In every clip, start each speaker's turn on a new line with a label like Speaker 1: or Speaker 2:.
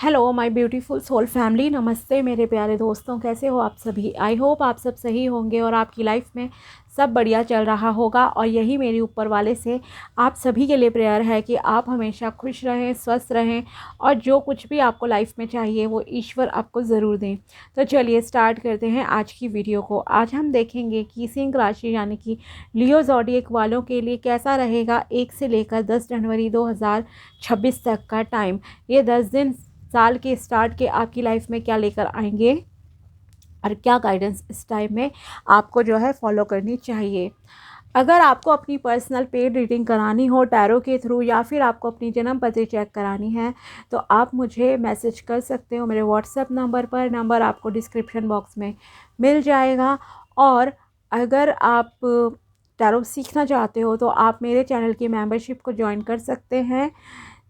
Speaker 1: Hello my beautiful soul family, नमस्ते मेरे प्यारे दोस्तों। कैसे हो आप सभी? आई होप आप सब सही होंगे और आपकी लाइफ में सब बढ़िया चल रहा होगा। और यही मेरी ऊपर वाले से आप सभी के लिए प्रेयर है कि आप हमेशा खुश रहें, स्वस्थ रहें और जो कुछ भी आपको लाइफ में चाहिए वो ईश्वर आपको ज़रूर दें। तो चलिए स्टार्ट करते हैं आज की वीडियो को। आज हम देखेंगे कि सिंह राशि यानी कि लियो ज़ोडिएक वालों के लिए कैसा रहेगा 1 से लेकर 10 जनवरी 2026 तक का टाइम। ये 10 दिन साल के स्टार्ट के आपकी लाइफ में क्या लेकर आएंगे और क्या गाइडेंस इस टाइम में आपको जो है फॉलो करनी चाहिए। अगर आपको अपनी पर्सनल पेड रीडिंग करानी हो टैरो के थ्रू या फिर आपको अपनी जन्म पत्री चेक करानी है तो आप मुझे मैसेज कर सकते हो मेरे व्हाट्सएप नंबर पर। नंबर आपको डिस्क्रिप्शन बॉक्स में मिल जाएगा। और अगर आप टैरो सीखना चाहते हो तो आप मेरे चैनल की मेंबरशिप को ज्वाइन कर सकते हैं।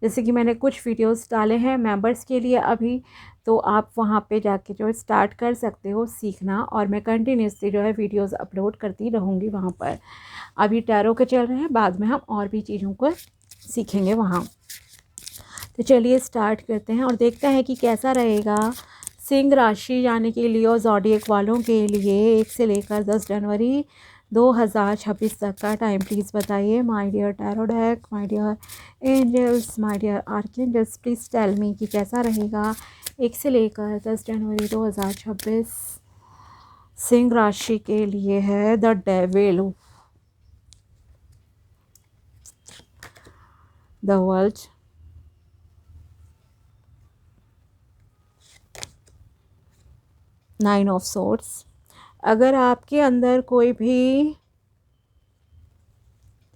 Speaker 1: जैसे कि मैंने कुछ वीडियोस डाले हैं मेंबर्स के लिए अभी, तो आप वहाँ पे जाके जो स्टार्ट कर सकते हो सीखना। और मैं कंटिन्यूसली जो है वीडियोस अपलोड करती रहूँगी वहाँ पर। अभी टैरो के चल रहे हैं, बाद में हम और भी चीज़ों को सीखेंगे वहाँ। तो चलिए स्टार्ट करते हैं और देखते हैं कि कैसा रहेगा सिंह राशि यानी कि लियो ज़ोडिएक वालों के लिए 1 से लेकर 10 जनवरी 2026 तक का टाइम। प्लीज़ बताइए my dear tarot deck, my dear angels, my dear archangels, please tell me कि कैसा रहेगा 1 से लेकर 10 जनवरी 2026 सिंह राशि के लिए। है the devil, the world, nine of swords. अगर आपके अंदर कोई भी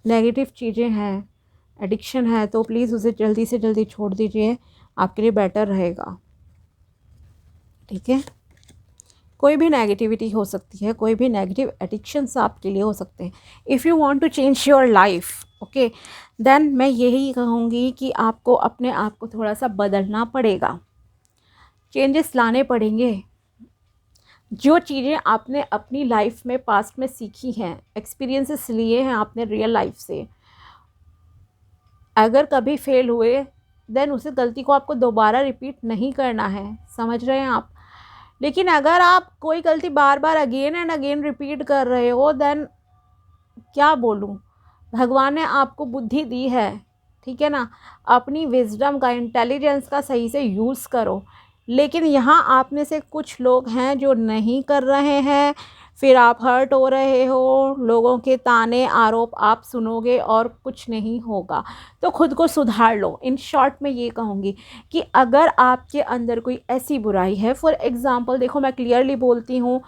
Speaker 1: नेगेटिव चीज़ें हैं, एडिक्शन है, तो प्लीज़ उसे जल्दी से जल्दी छोड़ दीजिए, आपके लिए बेटर रहेगा। ठीक है, कोई भी नेगेटिविटी हो सकती है, कोई भी नेगेटिव एडिक्शंस आपके लिए हो सकते हैं। If you want to change your life, okay, then मैं यही कहूँगी कि आपको अपने आप को थोड़ा सा बदलना पड़ेगा, चेंजेस लाने पड़ेंगे। जो चीज़ें आपने अपनी लाइफ में पास्ट में सीखी हैं, एक्सपीरियंसेस लिए हैं आपने रियल लाइफ से, अगर कभी फेल हुए देन उस गलती को आपको दोबारा रिपीट नहीं करना है, समझ रहे हैं आप। लेकिन अगर आप कोई गलती बार बार अगेन एंड अगेन रिपीट कर रहे हो, देन क्या बोलूँ, भगवान ने आपको बुद्धि दी है, ठीक है ना, अपनी विजडम का, इंटेलिजेंस का सही से यूज़ करो। लेकिन यहाँ आप में से कुछ लोग हैं जो नहीं कर रहे हैं, फिर आप हर्ट हो रहे हो, लोगों के ताने आरोप आप सुनोगे और कुछ नहीं होगा। तो खुद को सुधार लो। इन शॉर्ट में ये कहूँगी कि अगर आपके अंदर कोई ऐसी बुराई है, फॉर एग्ज़ाम्पल देखो मैं क्लियरली बोलती हूँ,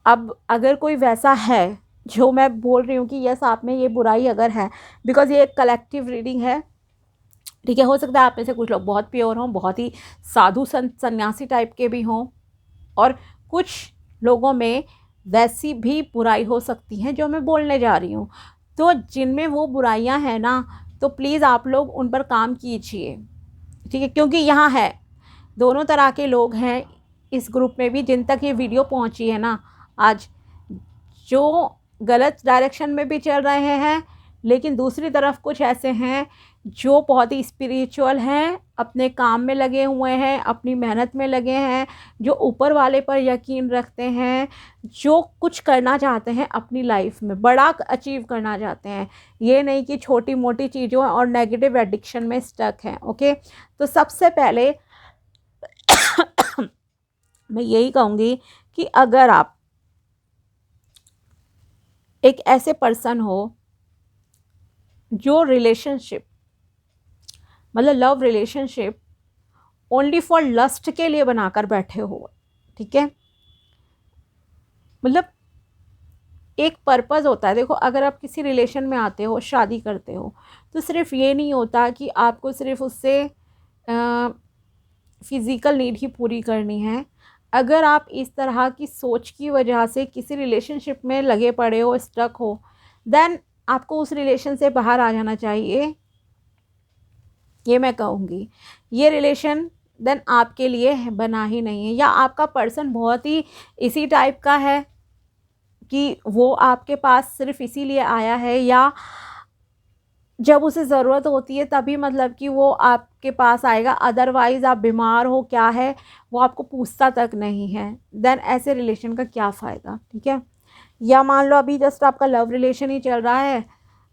Speaker 1: अब अगर कोई वैसा है जो मैं बोल रही हूँ कि यस आप में ये बुराई अगर है, बिकॉज़ ये एक कलेक्टिव रीडिंग है, ठीक है, हो सकता है आप में से कुछ लोग बहुत प्योर हों, बहुत ही साधु संत सन्यासी टाइप के भी हों, और कुछ लोगों में वैसी भी बुराई हो सकती है जो मैं बोलने जा रही हूँ। तो जिनमें वो बुराइयां हैं ना, तो प्लीज़ आप लोग उन पर काम कीजिए, ठीक है, क्योंकि यहाँ है दोनों तरह के लोग हैं इस ग्रुप में भी, जिन तक ये वीडियो पहुँची है ना आज, जो गलत डायरेक्शन में भी चल रहे हैं, लेकिन दूसरी तरफ कुछ ऐसे हैं जो बहुत ही स्पिरिचुअल हैं, अपने काम में लगे हुए हैं, अपनी मेहनत में लगे हैं, जो ऊपर वाले पर यकीन रखते हैं, जो कुछ करना चाहते हैं अपनी लाइफ में, बड़ा अचीव करना चाहते हैं, ये नहीं कि छोटी मोटी चीज़ों और नेगेटिव एडिक्शन में स्टक हैं। ओके, तो सबसे पहले मैं यही कहूँगी कि अगर आप एक ऐसे पर्सन हो जो रिलेशनशिप, मतलब love relationship only for lust के लिए बनाकर बैठे हो, ठीक है, मतलब एक पर्पज़ होता है। देखो अगर आप किसी रिलेशन में आते हो, शादी करते हो, तो सिर्फ ये नहीं होता कि आपको सिर्फ उससे फिज़िकल नीड ही पूरी करनी है। अगर आप इस तरह की सोच की वजह से किसी रिलेशनशिप में लगे पड़े हो, स्टक हो, देन आपको उस रिलेशन से बाहर आ जाना चाहिए, ये मैं कहूँगी। ये रिलेशन देन आपके लिए बना ही नहीं है, या आपका पर्सन बहुत ही इसी टाइप का है कि वो आपके पास सिर्फ इसीलिए आया है, या जब उसे ज़रूरत होती है तभी मतलब कि वो आपके पास आएगा, अदरवाइज़ आप बीमार हो क्या है वो आपको पूछता तक नहीं है। देन ऐसे रिलेशन का क्या फ़ायदा, ठीक है। या मान लो अभी जस्ट आपका लव रिलेशन ही चल रहा है,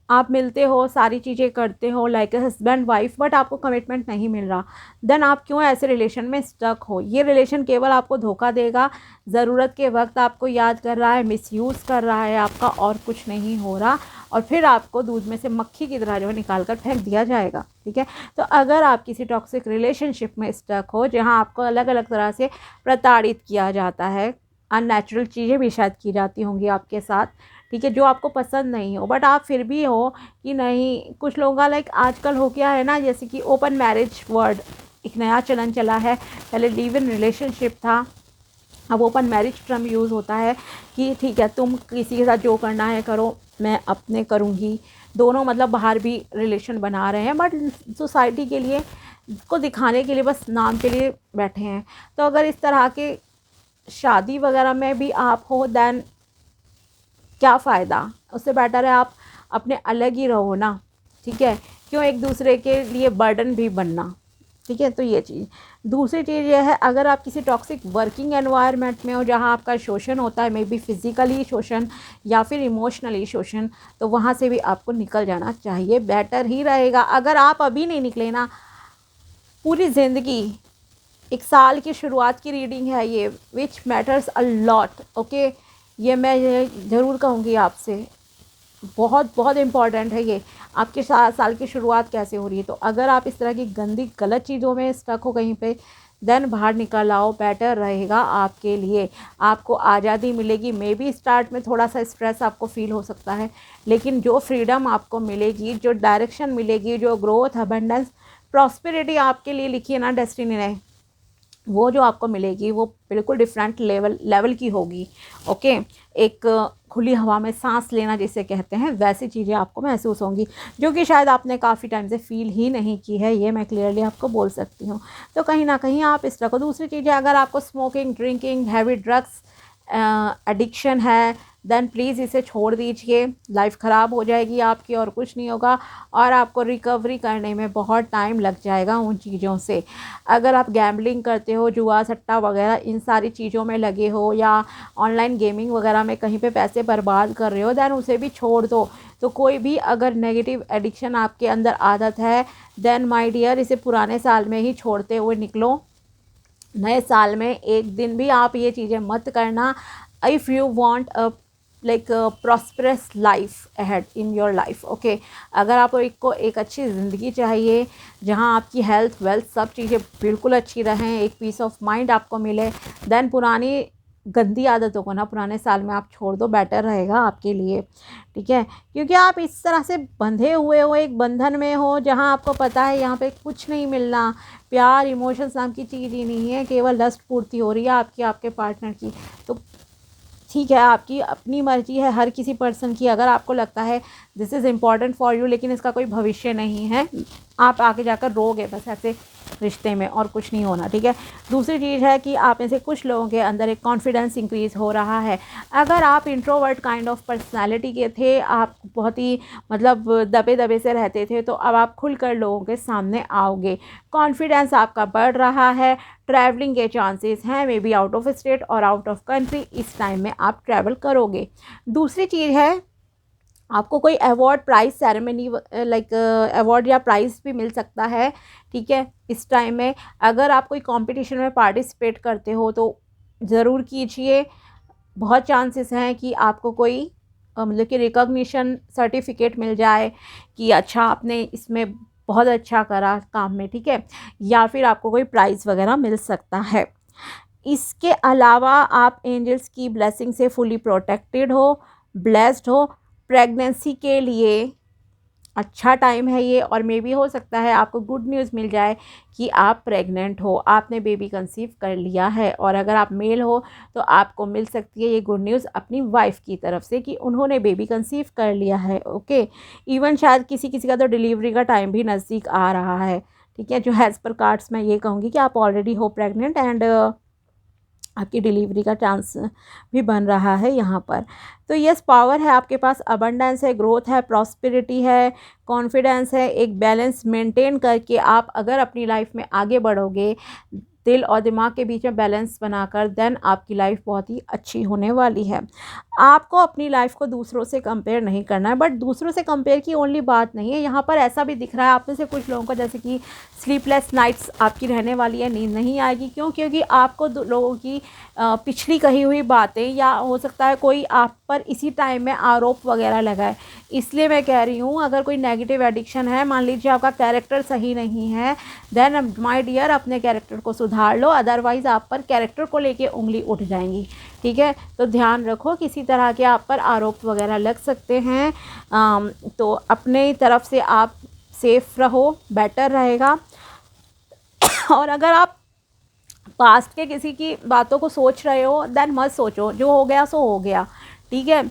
Speaker 1: आप मिलते हो, सारी चीज़ें करते हो like a husband wife, but आपको कमिटमेंट नहीं मिल रहा, देन आप क्यों ऐसे रिलेशन में स्टक हो। ये रिलेशन केवल आपको धोखा देगा, ज़रूरत के वक्त आपको याद कर रहा है, मिसयूज़ कर रहा है आपका, और कुछ नहीं हो रहा, और फिर आपको दूध में से मक्खी की तरह जो है निकाल कर फेंक दिया जाएगा, ठीक है। तो अगर आप किसी टॉक्सिक रिलेशनशिप में स्टक हो जहाँ आपको अलग अलग तरह से प्रताड़ित किया जाता है, अननेचुरल चीज़ें भी शायद की जाती होंगी आपके साथ, ठीक है, जो आपको पसंद नहीं हो, बट आप फिर भी हो कि नहीं, कुछ लोगों का लाइक आजकल हो गया है ना, जैसे कि ओपन मैरिज वर्ड एक नया चलन चला है। पहले लिव इन रिलेशनशिप था, अब ओपन मैरिज टर्म यूज़ होता है कि ठीक है तुम किसी के साथ जो करना है करो, मैं अपने करूँगी। दोनों मतलब बाहर भी रिलेशन बना रहे हैं, बट सोसाइटी के लिए को दिखाने के लिए बस नाम के लिए बैठे हैं। तो अगर इस तरह के शादी वगैरह में भी आप हो, देन क्या फ़ायदा, उससे बेटर है आप अपने अलग ही रहो ना, ठीक है। क्यों एक दूसरे के लिए बर्डन भी बनना, ठीक है। तो ये चीज़, दूसरी चीज़ ये है, अगर आप किसी टॉक्सिक वर्किंग एनवायरनमेंट में हो जहाँ आपका शोषण होता है, मे बी फिज़िकली शोषण या फिर इमोशनली शोषण, तो वहाँ से भी आपको निकल जाना चाहिए, बेटर ही रहेगा। अगर आप अभी नहीं निकले ना, पूरी ज़िंदगी, एक साल की शुरुआत की रीडिंग है ये, विच मैटर्स अ लॉट, ओके। ये मैं ये ज़रूर कहूँगी आपसे, बहुत बहुत इम्पॉर्टेंट है ये, आपके साल की शुरुआत कैसे हो रही है। तो अगर आप इस तरह की गंदी गलत चीज़ों में स्टक हो कहीं पे, देन बाहर निकल आओ, बेटर रहेगा आपके लिए, आपको आज़ादी मिलेगी। मे बी स्टार्ट में थोड़ा सा स्ट्रेस आपको फील हो सकता है, लेकिन जो फ्रीडम आपको मिलेगी, जो डायरेक्शन मिलेगी, जो ग्रोथ, अबंडेंस, प्रॉस्पेरिटी आपके लिए लिखी है ना डेस्टिनी ने, वो जो आपको मिलेगी वो बिल्कुल डिफरेंट लेवल की होगी, ओके। एक खुली हवा में सांस लेना जिसे कहते हैं, वैसी चीज़ें आपको महसूस होंगी, जो कि शायद आपने काफ़ी टाइम से फील ही नहीं की है, ये मैं क्लियरली आपको बोल सकती हूँ। तो कहीं ना कहीं आप इस तरह को, दूसरी चीज़ें, अगर आपको smoking, drinking, heavy drugs addiction है, देन प्लीज़ इसे छोड़ दीजिए, लाइफ ख़राब हो जाएगी आपकी और कुछ नहीं होगा, और आपको रिकवरी करने में बहुत टाइम लग जाएगा उन चीज़ों से। अगर आप गैम्बलिंग करते हो, जुआ सट्टा वगैरह इन सारी चीज़ों में लगे हो, या ऑनलाइन गेमिंग वगैरह में कहीं पे पैसे बर्बाद कर रहे हो, देन उसे भी छोड़ दो। तो कोई भी अगर नेगेटिव एडिक्शन आपके अंदर आदत है, देन माय डियर इसे पुराने साल में ही छोड़ते हुए निकलो। नए साल में एक दिन भी आप ये चीज़ें मत करना। If you want a like prosperous life ahead in your life, okay. अगर आपको एक अच्छी ज़िंदगी चाहिए जहां आपकी हेल्थ, वेल्थ, सब चीज़ें बिल्कुल अच्छी रहें, एक पीस ऑफ माइंड आपको मिले, देन पुरानी गंदी आदतों को ना पुराने साल में आप छोड़ दो, बेटर रहेगा आपके लिए, ठीक है। क्योंकि आप इस तरह से बंधे हुए हो, एक बंधन में हो जहां आपको पता है यहाँ पे कुछ नहीं मिलना, प्यार, इमोशंस नाम की चीज़ ही नहीं है, केवल लस्ट पूर्ति हो रही है आपकी, आपके पार्टनर की। तो ठीक है, आपकी अपनी मर्जी है हर किसी पर्सन की, अगर आपको लगता है this is important for you, लेकिन इसका कोई भविष्य नहीं है, आप आगे जाकर रोगे बस ऐसे रिश्ते में, और कुछ नहीं होना, ठीक है। दूसरी चीज़ है कि आप में से कुछ लोगों के अंदर एक कॉन्फिडेंस इंक्रीज़ हो रहा है। अगर आप इंट्रोवर्ट काइंड ऑफ पर्सनालिटी के थे, आप बहुत ही मतलब दबे दबे से रहते थे, तो अब आप खुलकर लोगों के सामने आओगे, कॉन्फिडेंस आपका बढ़ रहा है, ट्रैवलिंग के चांसेस हैं, maybe out of state और आउट ऑफ कंट्री, इस टाइम में आप ट्रैवल करोगे। दूसरी चीज़ है, आपको कोई award, prize ceremony like award या प्राइज़ भी मिल सकता है, ठीक है, इस टाइम में। अगर आप कोई कंपटीशन में पार्टिसिपेट करते हो तो ज़रूर कीजिए, बहुत चांसेस हैं कि आपको कोई मतलब कि रिकॉग्निशन सर्टिफिकेट मिल जाए कि अच्छा आपने इसमें बहुत अच्छा करा काम में, ठीक है, या फिर आपको कोई प्राइज़ वगैरह मिल सकता है। इसके अलावा आप एंजल्स की ब्लेसिंग से फुली प्रोटेक्टेड हो, ब्लेस्ड हो। प्रेगनेंसी के लिए अच्छा टाइम है ये, और मे बी हो सकता है आपको गुड न्यूज़ मिल जाए कि आप प्रेग्नेंट हो, आपने बेबी कंसीव कर लिया है, और अगर आप मेल हो तो आपको मिल सकती है ये गुड न्यूज़ अपनी वाइफ की तरफ से कि उन्होंने बेबी कंसीव कर लिया है, ओके। इवन शायद किसी किसी का तो डिलीवरी का टाइम भी नज़दीक आ रहा है, ठीक है। जो हैज़ पर कार्ड्स मैं ये कहूँगी कि आप ऑलरेडी हो प्रेग्नेंट, एंड आपकी डिलीवरी का चांस भी बन रहा है यहाँ पर। तो यस, पावर है आपके पास, अबंडेंस है, ग्रोथ है, प्रॉस्पेरिटी है, कॉन्फिडेंस है। एक बैलेंस मेंटेन करके आप अगर अपनी लाइफ में आगे बढ़ोगे, दिल और दिमाग के बीच में बैलेंस बनाकर, देन आपकी लाइफ बहुत ही अच्छी होने वाली है। आपको अपनी लाइफ को दूसरों से कंपेयर नहीं करना है, बट दूसरों से कंपेयर की ओनली बात नहीं है, यहाँ पर ऐसा भी दिख रहा है आप में से कुछ लोगों को, जैसे कि स्लीपलेस नाइट्स आपकी रहने वाली है, नींद नहीं आएगी। क्यों? क्योंकि आपको लोगों की पिछली कही हुई बातें, या हो सकता है कोई आप पर इसी टाइम में आरोप वगैरह लगाए। इसलिए मैं कह रही हूँ, अगर कोई नेगेटिव एडिक्शन है, मान लीजिए आपका कैरेक्टर सही नहीं है, देन माय डियर अपने कैरेक्टर को सुधार लो, अदरवाइज़ आप पर कैरेक्टर को लेके उंगली उठ जाएंगी। ठीक है, तो ध्यान रखो, किसी तरह के आप पर आरोप वगैरह लग सकते हैं, तो अपने तरफ से आप सेफ रहो, बेटर रहेगा। और अगर आप पास्ट के किसी की बातों को सोच रहे हो, देन मत सोचो, जो हो गया सो हो गया। ठीक है,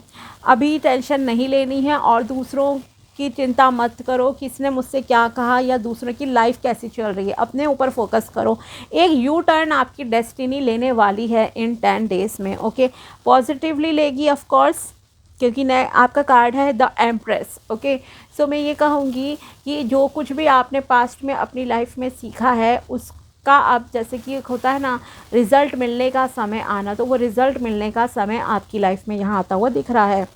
Speaker 1: अभी टेंशन नहीं लेनी है, और दूसरों की चिंता मत करो, किसने मुझसे क्या कहा या दूसरों की लाइफ कैसी चल रही है, अपने ऊपर फोकस करो। एक यू टर्न आपकी डेस्टिनी लेने वाली है इन 10 डेज़ में। ओके, पॉजिटिवली लेगी ऑफ कोर्स, क्योंकि नए आपका कार्ड है द एम्प्रेस। ओके, सो मैं ये कहूँगी कि जो कुछ भी आपने पास्ट में अपनी लाइफ में सीखा है, उसका अब जैसे कि एक होता है ना रिज़ल्ट मिलने का समय आना, तो वो रिज़ल्ट मिलने का समय आपकी लाइफ में यहाँ आता हुआ दिख रहा है।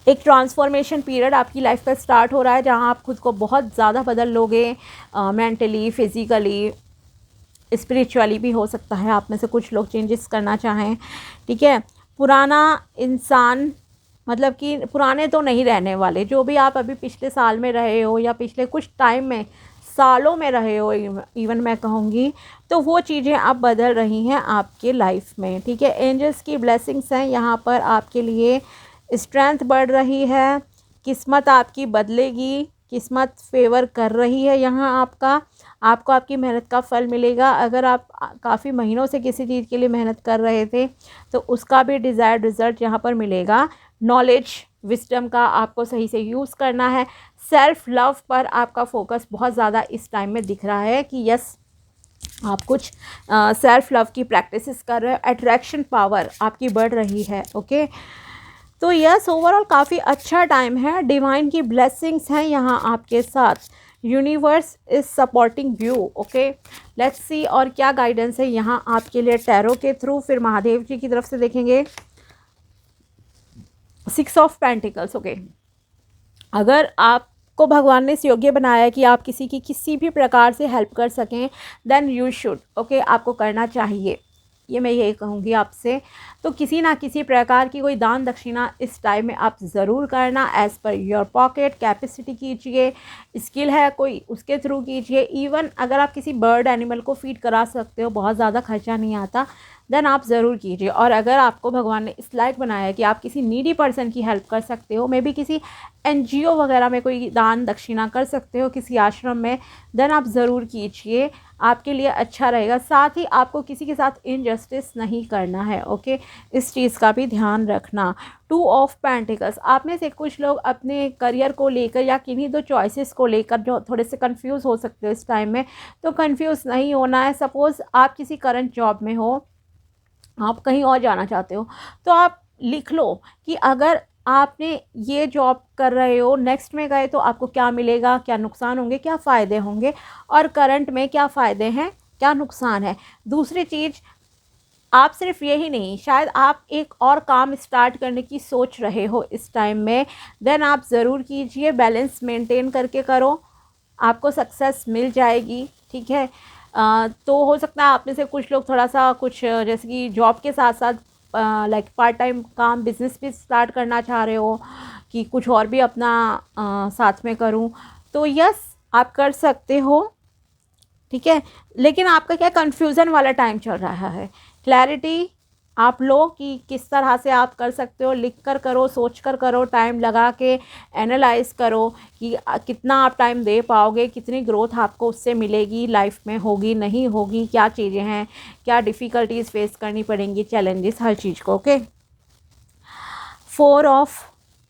Speaker 1: एक ट्रांसफॉर्मेशन पीरियड आपकी लाइफ का स्टार्ट हो रहा है, जहाँ आप खुद को बहुत ज़्यादा बदल लोगे, मेंटली, फिज़िकली, स्पिरिचुअली भी हो सकता है आप में से कुछ लोग चेंजेस करना चाहें। ठीक है, पुराना इंसान, मतलब कि पुराने तो नहीं रहने वाले, जो भी आप अभी पिछले साल में रहे हो या पिछले कुछ टाइम में, सालों में रहे हो इवन मैं कहूँगी, तो वो चीज़ें अब बदल रही हैं आपके लाइफ में। ठीक है, एंजल्स की ब्लेसिंग्स हैं यहाँ पर आपके लिए, स्ट्रेंथ बढ़ रही है, किस्मत आपकी बदलेगी, किस्मत फेवर कर रही है यहाँ आपको आपकी मेहनत का फल मिलेगा। अगर आप काफ़ी महीनों से किसी चीज़ के लिए मेहनत कर रहे थे, तो उसका भी डिज़ायर्ड रिज़ल्ट यहाँ पर मिलेगा। नॉलेज, विजडम का आपको सही से यूज़ करना है। सेल्फ लव पर आपका फोकस बहुत ज़्यादा इस टाइम में दिख रहा है कि यस, आप कुछ सेल्फ लव की प्रैक्टिसेस कर रहे हो, अट्रैक्शन पावर आपकी बढ़ रही है। ओके, तो यस, ओवरऑल काफ़ी अच्छा टाइम है, डिवाइन की ब्लेसिंग्स हैं यहाँ आपके साथ, universe is supporting you. Okay, let's see और क्या गाइडेंस है यहाँ आपके लिए टैरो के थ्रू। फिर महादेव जी की तरफ से देखेंगे 6 ऑफ पेंटिकल्स। ओके, अगर आपको भगवान ने इस योग्य बनाया है कि आप किसी की किसी भी प्रकार से हेल्प कर सकें, देन यू शुड। ओके, आपको करना चाहिए, ये मैं यही कहूँगी आपसे। तो किसी ना किसी प्रकार की कोई दान दक्षिणा इस टाइम में आप ज़रूर करना, as per your pocket capacity कीजिए, स्किल है कोई उसके थ्रू कीजिए। इवन अगर आप किसी बर्ड एनिमल को फीड करा सकते हो, बहुत ज़्यादा खर्चा नहीं आता, देन आप ज़रूर कीजिए। और अगर आपको भगवान ने इस लायक बनाया है कि आप किसी नीडी पर्सन की हेल्प कर सकते हो, मे बी किसी NGO वगैरह में कोई दान दक्षिणा कर सकते हो, किसी आश्रम में, देन आप ज़रूर कीजिए, आपके लिए अच्छा रहेगा। साथ ही आपको किसी के साथ इनजस्टिस नहीं करना है। ओके, इस चीज़ का भी ध्यान रखना। 2 ऑफ पेंटिकल्स, आप में से कुछ लोग अपने करियर को लेकर या किन्हीं 2 चॉइसेस को लेकर जो थोड़े से कंफ्यूज हो सकते हो इस टाइम में, तो कंफ्यूज नहीं होना है। सपोज़ आप किसी करंट जॉब में हो, आप कहीं और जाना चाहते हो, तो आप लिख लो कि अगर आपने ये जॉब कर रहे हो, नेक्स्ट में गए तो आपको क्या मिलेगा, क्या नुकसान होंगे, क्या फ़ायदे होंगे, और करंट में क्या फ़ायदे हैं, क्या नुकसान है। दूसरी चीज़, आप सिर्फ यही नहीं, शायद आप एक और काम स्टार्ट करने की सोच रहे हो इस टाइम में, देन आप ज़रूर कीजिए, बैलेंस मेंटेन करके करो, आपको सक्सेस मिल जाएगी। ठीक है, तो हो सकता है आप में से कुछ लोग थोड़ा सा कुछ जैसे कि जॉब के साथ साथ लाइक पार्ट टाइम काम, बिजनेस भी स्टार्ट करना चाह रहे हो कि कुछ और भी अपना साथ में करूं, तो यस, आप कर सकते हो। ठीक है, लेकिन आपका क्या कन्फ्यूज़न वाला टाइम चल रहा है, क्लैरिटी आप लो कि किस तरह से आप कर सकते हो, लिख कर करो, सोच कर करो, टाइम लगा के एनालाइज करो कि कितना आप टाइम दे पाओगे, कितनी ग्रोथ आपको उससे मिलेगी, लाइफ में होगी नहीं होगी, क्या चीज़ें हैं, क्या डिफ़िकल्टीज़ फेस करनी पड़ेंगी, चैलेंजेस, हर चीज़ को। ओके, 4 ऑफ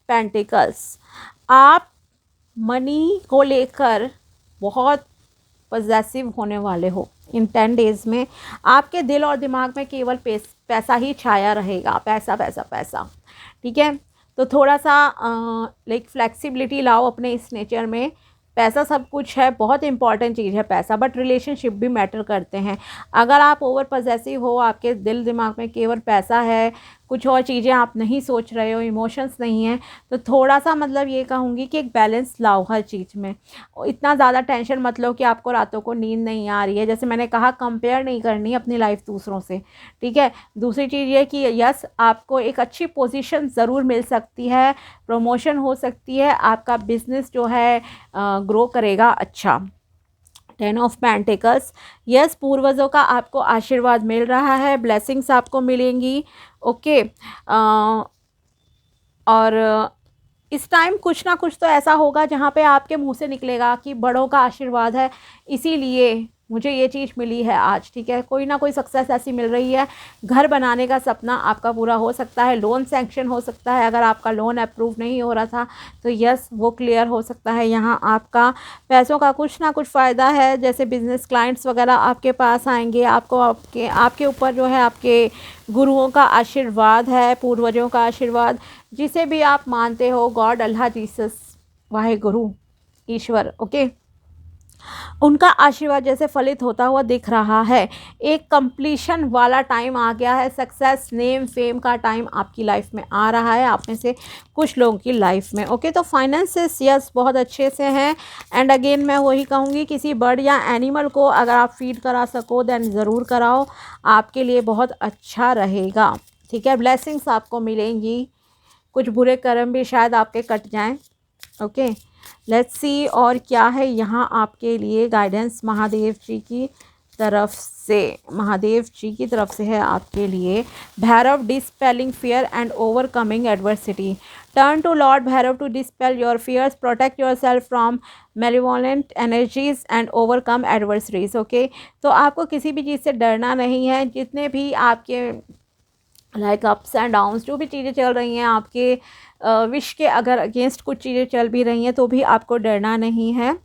Speaker 1: पेंटिकल्स, आप मनी को लेकर बहुत पॉजेसिव होने वाले हो। इन 10 डेज़ में आपके दिल और दिमाग में केवल पैसा ही छाया रहेगा, पैसा पैसा पैसा। ठीक है, तो थोड़ा सा लाइक फ्लेक्सिबिलिटी लाओ अपने इस नेचर में। पैसा सब कुछ है, बहुत इंपॉर्टेंट चीज़ है पैसा, बट रिलेशनशिप भी मैटर करते हैं। अगर आप ओवर पॉसेसिव हो, आपके दिल दिमाग में केवल पैसा है, कुछ और चीज़ें आप नहीं सोच रहे हो, इमोशंस नहीं हैं, तो थोड़ा सा मतलब ये कहूँगी कि एक बैलेंस लाओ हर चीज़ में। इतना ज़्यादा टेंशन मत लो कि आपको रातों को नींद नहीं आ रही है। जैसे मैंने कहा, कंपेयर नहीं करनी अपनी लाइफ दूसरों से। ठीक है, दूसरी चीज़ ये कि यस, आपको एक अच्छी पोजीशन ज़रूर मिल सकती है, प्रमोशन हो सकती है, आपका बिजनेस जो है ग्रो करेगा अच्छा। 10 ऑफ पेंटिकल्स, यस, पूर्वजों का आपको आशीर्वाद मिल रहा है, ब्लेसिंग्स आपको मिलेंगी। ओके, और इस टाइम कुछ ना कुछ तो ऐसा होगा जहाँ पे आपके मुंह से निकलेगा कि बड़ों का आशीर्वाद है, इसीलिए मुझे ये चीज़ मिली है आज। ठीक है, कोई ना कोई सक्सेस ऐसी मिल रही है, घर बनाने का सपना आपका पूरा हो सकता है, लोन सैंक्शन हो सकता है। अगर आपका लोन अप्रूव नहीं हो रहा था तो यस, वो क्लियर हो सकता है। यहाँ आपका पैसों का कुछ ना कुछ फ़ायदा है, जैसे बिजनेस क्लाइंट्स वगैरह आपके पास आएंगे, आपको आपके ऊपर जो है आपके गुरुओं का आशीर्वाद है, पूर्वजों का आशीर्वाद, जिसे भी आप मानते हो, गॉड, अल्लाह, जीसस, वाहे गुरु, ईश्वर, ओके, उनका आशीर्वाद जैसे फलित होता हुआ दिख रहा है। एक कंप्लीशन वाला टाइम आ गया है, सक्सेस, नेम, फेम का टाइम आपकी लाइफ में आ रहा है, आप में से कुछ लोगों की लाइफ में। ओके, तो फाइनेंसेस यस बहुत अच्छे से हैं। एंड अगेन मैं वही कहूँगी, किसी बर्ड या एनिमल को अगर आप फीड करा सको देन ज़रूर कराओ, आपके लिए बहुत अच्छा रहेगा। ठीक है, ब्लेसिंग्स आपको मिलेंगी, कुछ बुरे कर्म भी शायद आपके कट जाएं। ओके, लेट्स सी और क्या है यहाँ आपके लिए गाइडेंस महादेव जी की तरफ से। महादेव जी की तरफ से है आपके लिए Bhairav, dispelling fear and overcoming adversity. Turn to lord Bhairav to dispel your fears, protect yourself from malevolent energies and overcome adversaries. Okay, तो आपको किसी भी चीज़ से डरना नहीं है। जितने भी आपके लाइक अप्स एंड डाउन्स, जो भी चीज़ें चल रही हैं आपके विश के अगर अगेंस्ट कुछ चीज़ें चल भी रही हैं तो भी आपको डरना नहीं है।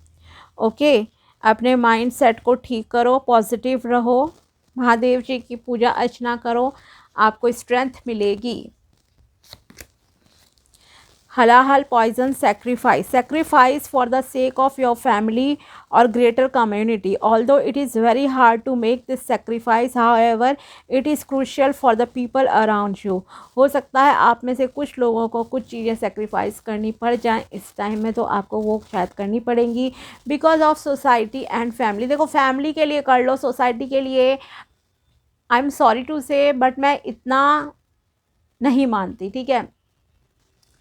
Speaker 1: ओके, अपने माइंड सेट को ठीक करो, पॉजिटिव रहो, महादेव जी की पूजा अर्चना करो, आपको स्ट्रेंथ मिलेगी। हलाहल poison sacrifice, sacrifice for the sake of your family or greater community. Although it is very hard to make this sacrifice, however it is crucial for the people around you. हो सकता है आप में से कुछ लोगों को कुछ चीज़ें सेक्रीफाइस करनी पड़ जाएं इस टाइम में, तो आपको वो शायद करनी पड़ेंगी because of society and family. देखो, फैमिली के लिए कर लो, सोसाइटी के लिए आई एम सॉरी टू से बट मैं इतना नहीं मानती। ठीक है,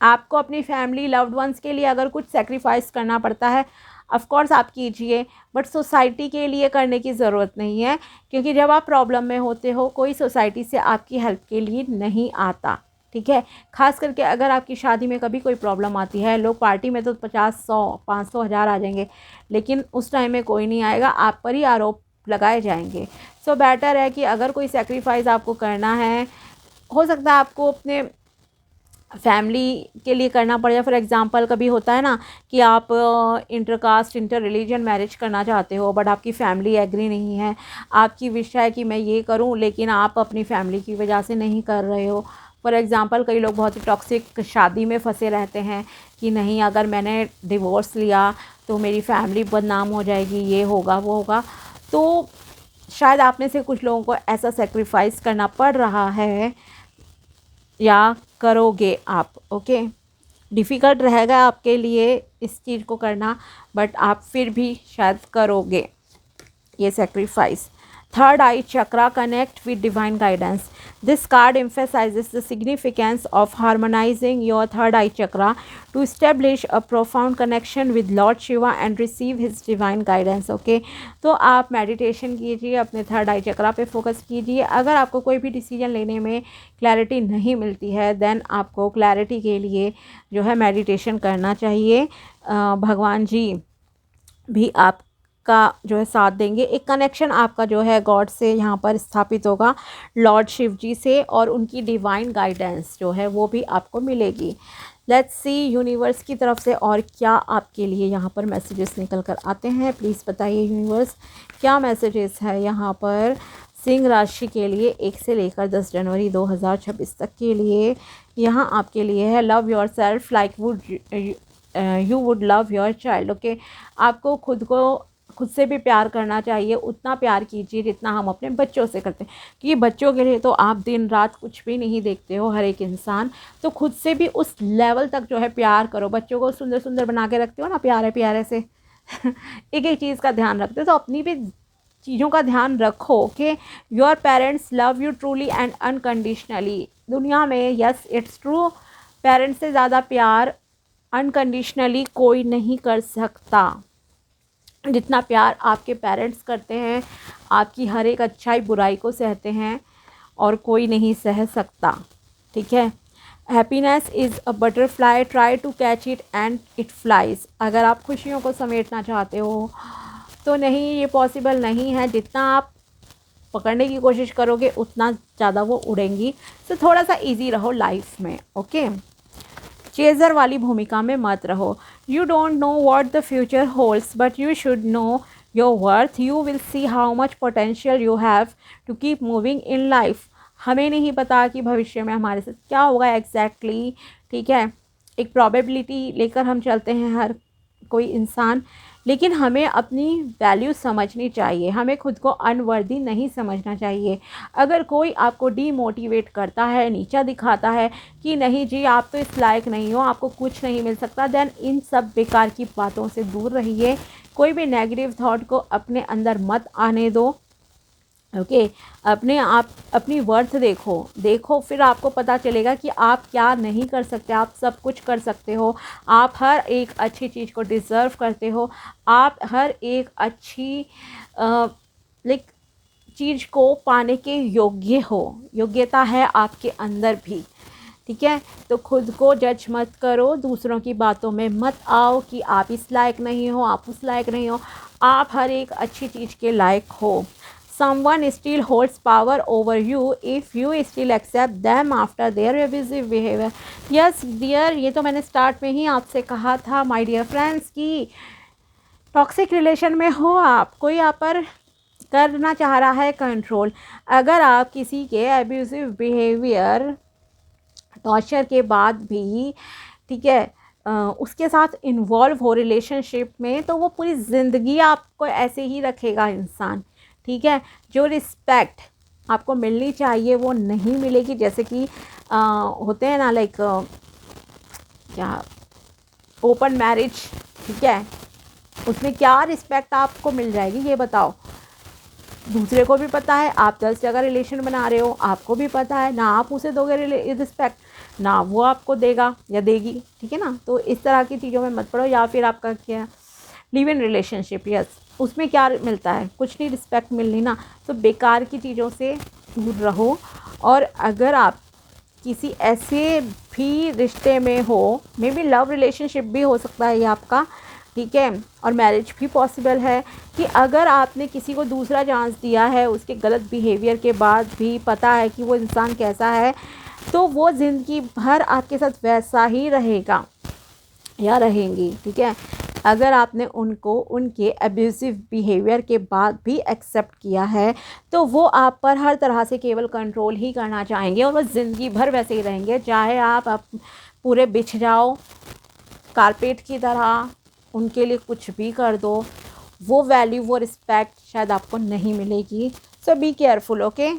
Speaker 1: आपको अपनी फैमिली, लव्ड वंस के लिए अगर कुछ सेक्रीफाइस करना पड़ता है, ऑफ कोर्स आप कीजिए, बट सोसाइटी के लिए करने की ज़रूरत नहीं है, क्योंकि जब आप प्रॉब्लम में होते हो कोई सोसाइटी से आपकी हेल्प के लिए नहीं आता। ठीक है, खास करके अगर आपकी शादी में कभी कोई प्रॉब्लम आती है, लोग पार्टी में तो 50, 100, 500, 1000 आ जाएंगे, लेकिन उस टाइम में कोई नहीं आएगा, आप पर ही आरोप लगाए जाएंगे। सो बेटर है कि अगर कोई सेक्रीफाइस आपको करना है, हो सकता है आपको अपने फैमिली के लिए करना पड़ जाए। फॉर एग्ज़ाम्पल, कभी होता है ना कि आप इंटरकास्ट, इंटर रिलीजन मैरिज करना चाहते हो, बट आपकी फैमिली एग्री नहीं है, आपकी विश है कि मैं ये करूं, लेकिन आप अपनी फैमिली की वजह से नहीं कर रहे हो। फॉर एग्ज़ाम्पल, कई लोग बहुत ही टॉक्सिक शादी में फंसे रहते हैं कि नहीं, अगर मैंने डिवोर्स लिया तो मेरी फैमिली बदनाम हो जाएगी, ये होगा वो होगा। तो शायद आप में से कुछ लोगों को ऐसा सेक्रीफाइस करना पड़ रहा है या करोगे आप। ओके, डिफ़िकल्ट रहेगा आपके लिए इस चीज़ को करना, बट आप फिर भी शायद करोगे ये sacrifice. Third I chakra, connect with divine guidance. This card emphasizes the significance of harmonizing your third eye chakra to establish a profound connection with Lord Shiva and receive his divine guidance. Okay, तो आप meditation कीजिए, अपने third आई चक्रा पे focus कीजिए। अगर आपको कोई भी डिसीजन लेने में क्लैरिटी नहीं मिलती है, देन आपको क्लैरिटी के लिए जो है मेडिटेशन करना चाहिए। भगवान जी भी आप का जो है साथ देंगे। एक कनेक्शन आपका जो है गॉड से यहाँ पर स्थापित होगा, लॉर्ड शिव जी से, और उनकी डिवाइन गाइडेंस जो है वो भी आपको मिलेगी। लेट्स सी यूनिवर्स की तरफ से और क्या आपके लिए यहाँ पर मैसेजेस निकल कर आते हैं। प्लीज़ बताइए यूनिवर्स, क्या मैसेजेस है यहाँ पर सिंह राशि के लिए 1 से लेकर 10 जनवरी 2026 तक के लिए। यहाँ आपके लिए है love your self like would you would love your child. Okay, आपको खुद से भी प्यार करना चाहिए, उतना प्यार कीजिए जितना हम अपने बच्चों से करते हैं, क्योंकि बच्चों के लिए तो आप दिन रात कुछ भी नहीं देखते हो हर एक इंसान। तो खुद से भी उस लेवल तक जो है प्यार करो। बच्चों को सुंदर सुंदर बना के रखते हो ना, प्यारे प्यारे से एक एक चीज़ का ध्यान रखते हो, तो अपनी भी चीज़ों का ध्यान रखो कि your parents love you truly and unconditionally. दुनिया में यस इट्स ट्रू, पेरेंट्स से ज़्यादा प्यार अनकंडीशनली कोई नहीं कर सकता। जितना प्यार आपके पेरेंट्स करते हैं, आपकी हर एक अच्छाई बुराई को सहते हैं और कोई नहीं सह सकता। ठीक है, happiness is a butterfly, try to catch it and it flies. अगर आप खुशियों को समेटना चाहते हो तो नहीं, ये पॉसिबल नहीं है। जितना आप पकड़ने की कोशिश करोगे उतना ज़्यादा वो उड़ेंगी। तो थोड़ा सा इजी रहो लाइफ में। ओके, चेज़र वाली भूमिका में मत रहो। You don't know what the future holds but you should know your worth. You will see how much potential you have to keep moving in life. हमें नहीं पता कि भविष्य में हमारे साथ क्या होगा एग्जैक्टली। ठीक है, एक प्रोबेबिलिटी लेकर हम चलते हैं हर कोई इंसान, लेकिन हमें अपनी वैल्यू समझनी चाहिए। हमें खुद को अनवर्दी नहीं समझना चाहिए। अगर कोई आपको डीमोटिवेट करता है, नीचा दिखाता है कि नहीं जी आप तो इस लायक नहीं हो, आपको कुछ नहीं मिल सकता, देन इन सब बेकार की बातों से दूर रहिए। कोई भी नेगेटिव थॉट को अपने अंदर मत आने दो। ओके, अपनी वर्थ देखो, फिर आपको पता चलेगा कि आप क्या नहीं कर सकते। आप सब कुछ कर सकते हो। आप हर एक अच्छी चीज़ को डिज़र्व करते हो। आप हर एक अच्छी लाइक चीज़ को पाने के योग्य हो। योग्यता है आपके अंदर भी। ठीक है, तो खुद को जज मत करो, दूसरों की बातों में मत आओ कि आप इस लायक नहीं हो, आप उस लायक नहीं हो। आप हर एक अच्छी चीज़ के लायक हो। Someone still holds power over you if you still accept them after their abusive behavior. Yes dear, ये तो मैंने स्टार्ट में ही आपसे कहा था माय डियर फ्रेंड्स कि टॉक्सिक रिलेशन में हो आप, कोई आप पर करना चाह रहा है कंट्रोल। अगर आप किसी के एब्यूसिव बिहेवियर टॉर्चर के बाद भी, ठीक है, उसके साथ इन्वॉल्व हो रिलेशनशिप में, तो वो पूरी ज़िंदगी आपको ऐसे ही रखेगा इंसान। ठीक है, जो रिस्पेक्ट आपको मिलनी चाहिए वो नहीं मिलेगी। जैसे कि होते हैं ना लाइक क्या ओपन मैरिज, ठीक है, उसमें क्या रिस्पेक्ट आपको मिल जाएगी ये बताओ। दूसरे को भी पता है, आप 10 जगह रिलेशन बना रहे हो, आपको भी पता है ना, आप उसे दोगे रिस्पेक्ट ना वो आपको देगा या देगी। ठीक है ना, तो इस तरह की चीज़ों में मत पड़ो। या फिर आपका क्या लिव इन रिलेशनशिप, यस, उसमें क्या मिलता है, कुछ नहीं, रिस्पेक्ट मिलनी ना। तो बेकार की चीज़ों से दूर रहो। और अगर आप किसी ऐसे भी रिश्ते में हो, मे बी लव रिलेशनशिप भी हो सकता है ये आपका, ठीक है, और मैरिज भी पॉसिबल है, कि अगर आपने किसी को दूसरा चांस दिया है, उसके गलत बिहेवियर के बाद भी पता है कि वो इंसान कैसा है, तो वो ज़िंदगी भर आपके साथ वैसा ही रहेगा या रहेंगी। ठीक है, अगर आपने उनको उनके अब्यूसिव बिहेवियर के बाद भी एक्सेप्ट किया है, तो वो आप पर हर तरह से केवल कंट्रोल ही करना चाहेंगे और वो ज़िंदगी भर वैसे ही रहेंगे। चाहे आप पूरे बिछ जाओ कारपेट की तरह, उनके लिए कुछ भी कर दो, वो वैल्यू, वो रिस्पेक्ट शायद आपको नहीं मिलेगी। सो बी केयरफुल। ओके,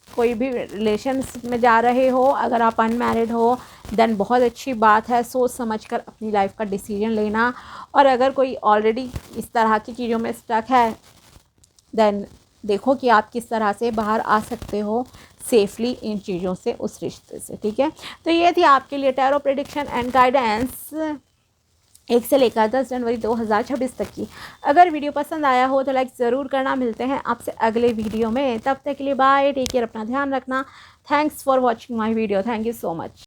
Speaker 1: कोई भी रिलेशन्स में जा रहे हो, अगर आप अनमैरिड हो देन बहुत अच्छी बात है, सोच समझकर अपनी लाइफ का डिसीजन लेना। और अगर कोई ऑलरेडी इस तरह की चीज़ों में स्टक है, देन देखो कि आप किस तरह से बाहर आ सकते हो सेफली इन चीज़ों से, उस रिश्ते से। ठीक है, तो ये थी आपके लिए टैरो प्रेडिक्शन एंड गाइडेंस 1 से लेकर 10 जनवरी 2026 तक की। अगर वीडियो पसंद आया हो तो लाइक ज़रूर करना। मिलते हैं आपसे अगले वीडियो में, तब तक के लिए बाय, टेक केयर, अपना ध्यान रखना। Thanks for watching my video, thank you so much.